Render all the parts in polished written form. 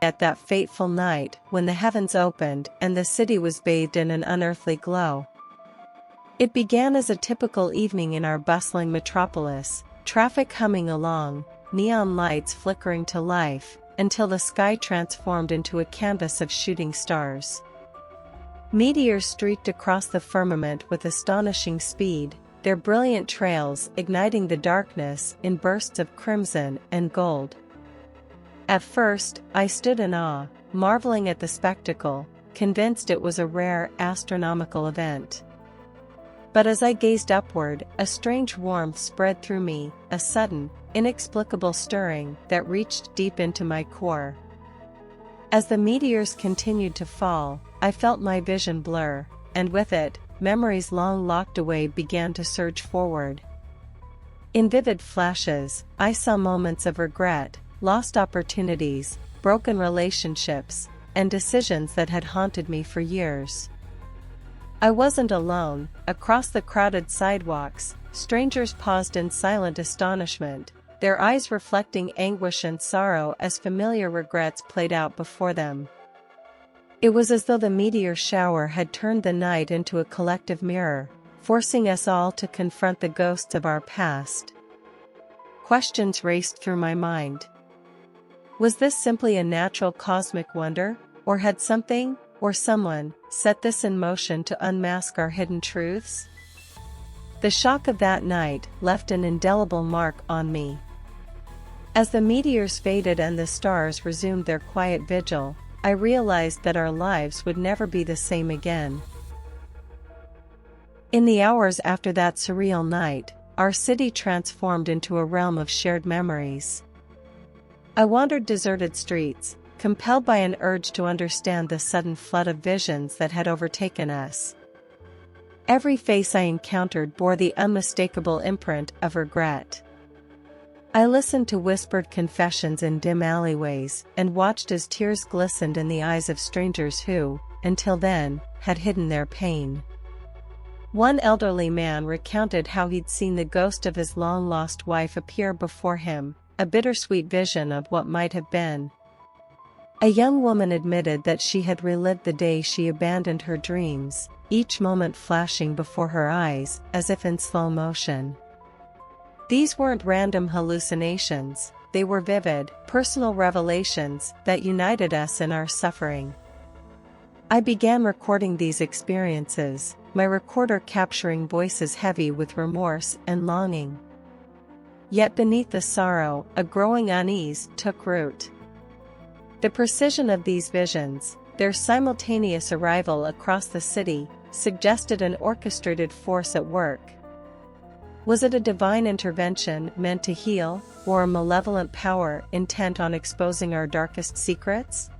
at that fateful night when the heavens opened and the city was bathed in an unearthly glow. It began as a typical evening in our bustling metropolis, traffic humming along, neon lights flickering to life, until the sky transformed into a canvas of shooting stars. Meteors streaked across the firmament with astonishing speed, their brilliant trails igniting the darkness in bursts of crimson and gold. At first, I stood in awe, marveling at the spectacle, convinced it was a rare astronomical event. But as I gazed upward, a strange warmth spread through me, a sudden, inexplicable stirring that reached deep into my core. As the meteors continued to fall, I felt my vision blur, and with it, memories long locked away began to surge forward. In vivid flashes, I saw moments of regret, lost opportunities, broken relationships, and decisions that had haunted me for years. I wasn't alone. Across the crowded sidewalks, strangers paused in silent astonishment, their eyes reflecting anguish and sorrow as familiar regrets played out before them. It was as though the meteor shower had turned the night into a collective mirror, forcing us all to confront the ghosts of our past. Questions raced through my mind. Was this simply a natural cosmic wonder, or had something, or someone, set this in motion to unmask our hidden truths? The shock of that night left an indelible mark on me. As the meteors faded and the stars resumed their quiet vigil, I realized that our lives would never be the same again. In the hours after that surreal night, our city transformed into a realm of shared memories. I wandered deserted streets, compelled by an urge to understand the sudden flood of visions that had overtaken us. Every face I encountered bore the unmistakable imprint of regret. I listened to whispered confessions in dim alleyways and watched as tears glistened in the eyes of strangers who, until then, had hidden their pain. One elderly man recounted how he'd seen the ghost of his long-lost wife appear before him, a bittersweet vision of what might have been. A young woman admitted that she had relived the day she abandoned her dreams, each moment flashing before her eyes, as if in slow motion. These weren't random hallucinations, they were vivid, personal revelations that united us in our suffering. I began recording these experiences, my recorder capturing voices heavy with remorse and longing. Yet beneath the sorrow, a growing unease took root. The precision of these visions, their simultaneous arrival across the city, suggested an orchestrated force at work. Was it a divine intervention meant to heal, or a malevolent power intent on exposing our darkest secrets?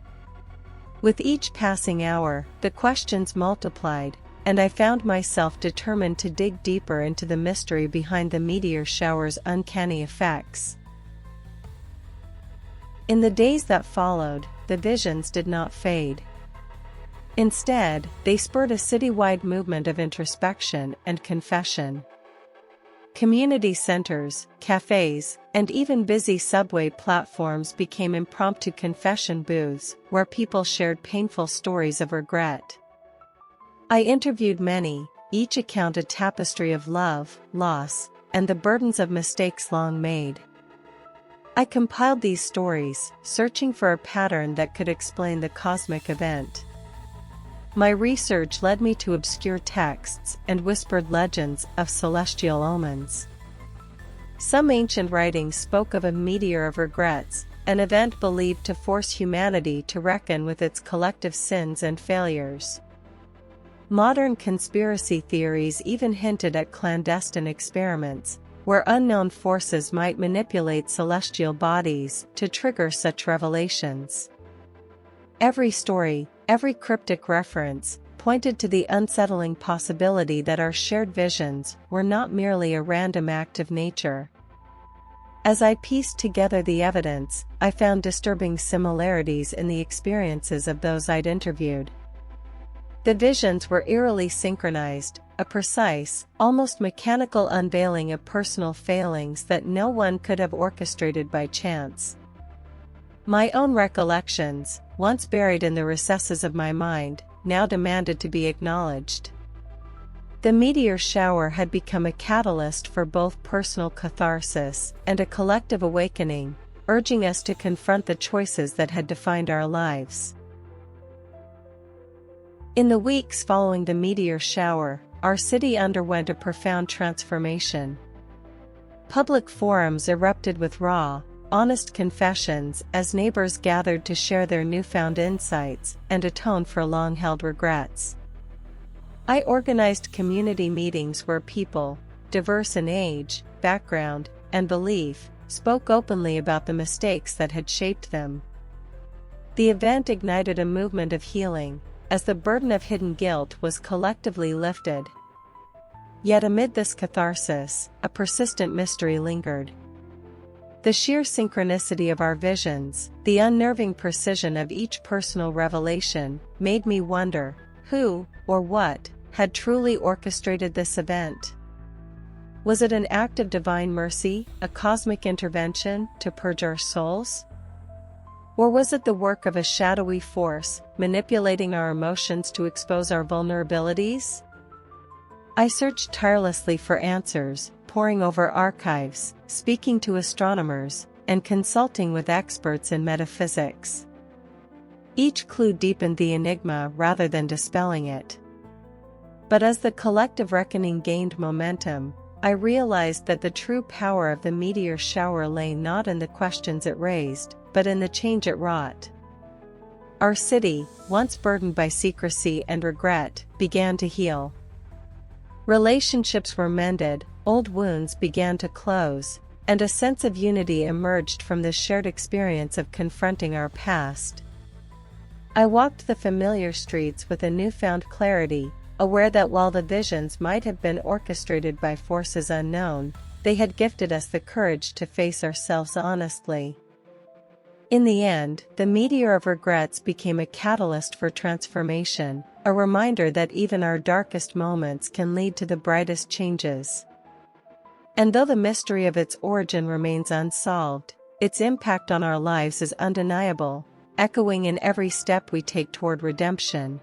With each passing hour, the questions multiplied, and I found myself determined to dig deeper into the mystery behind the meteor shower's uncanny effects. In the days that followed, the visions did not fade. Instead, they spurred a citywide movement of introspection and confession. Community centers, cafes, and even busy subway platforms became impromptu confession booths where people shared painful stories of regret. I interviewed many, each account a tapestry of love, loss, and the burdens of mistakes long made. I compiled these stories, searching for a pattern that could explain the cosmic event. My research led me to obscure texts and whispered legends of celestial omens. Some ancient writings spoke of a meteor of regrets, an event believed to force humanity to reckon with its collective sins and failures. Modern conspiracy theories even hinted at clandestine experiments, where unknown forces might manipulate celestial bodies to trigger such revelations. Every story, every cryptic reference, pointed to the unsettling possibility that our shared visions were not merely a random act of nature. As I pieced together the evidence, I found disturbing similarities in the experiences of those I'd interviewed. The visions were eerily synchronized, a precise, almost mechanical unveiling of personal failings that no one could have orchestrated by chance. My own recollections, once buried in the recesses of my mind, now demanded to be acknowledged. The meteor shower had become a catalyst for both personal catharsis and a collective awakening, urging us to confront the choices that had defined our lives. In the weeks following the meteor shower, our city underwent a profound transformation. Public forums erupted with raw, honest confessions as neighbors gathered to share their newfound insights and atone for long-held regrets. I organized community meetings where people, diverse in age, background, and belief, spoke openly about the mistakes that had shaped them. The event ignited a movement of healing, as the burden of hidden guilt was collectively lifted. Yet amid this catharsis, a persistent mystery lingered. The sheer synchronicity of our visions, the unnerving precision of each personal revelation, made me wonder, who, or what, had truly orchestrated this event? Was it an act of divine mercy, a cosmic intervention to purge our souls? Or was it the work of a shadowy force, manipulating our emotions to expose our vulnerabilities? I searched tirelessly for answers, poring over archives, speaking to astronomers, and consulting with experts in metaphysics. Each clue deepened the enigma rather than dispelling it. But as the collective reckoning gained momentum, I realized that the true power of the meteor shower lay not in the questions it raised, but in the change it wrought. Our city, once burdened by secrecy and regret, began to heal. Relationships were mended, old wounds began to close, and a sense of unity emerged from the shared experience of confronting our past. I walked the familiar streets with a newfound clarity, aware that while the visions might have been orchestrated by forces unknown, they had gifted us the courage to face ourselves honestly. In the end, the Meteor of Regrets became a catalyst for transformation, a reminder that even our darkest moments can lead to the brightest changes. And though the mystery of its origin remains unsolved, its impact on our lives is undeniable, echoing in every step we take toward redemption.